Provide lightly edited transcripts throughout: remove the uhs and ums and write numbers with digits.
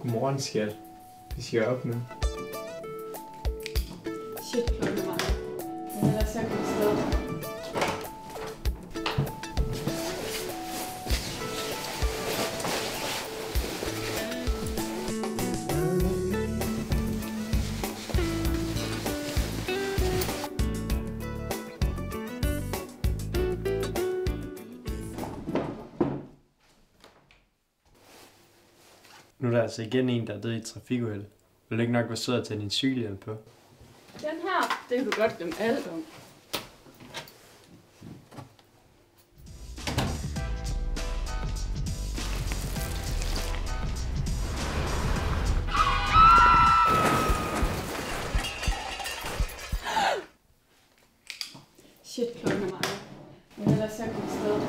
Godmorgen, skat. Vi skal op nu. Shit, klokken er meget. Men ellers jeg kan stå. Nu er der altså igen en, der er død i et trafikuheld. Vil du ikke nok være sød at tage din cykelhjelm på? Den her, det kan du godt glemme alt om. Shit, klokken er meget. Men ellers jeg kan stå.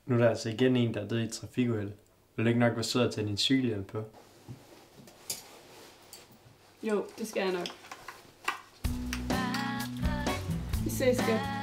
Nu er der altså igen en, der er død i et trafikuheld. Vil du ikke nok være sød at tage din cykelhjelm på? Jo, det skal jeg nok. Vi ses, skat.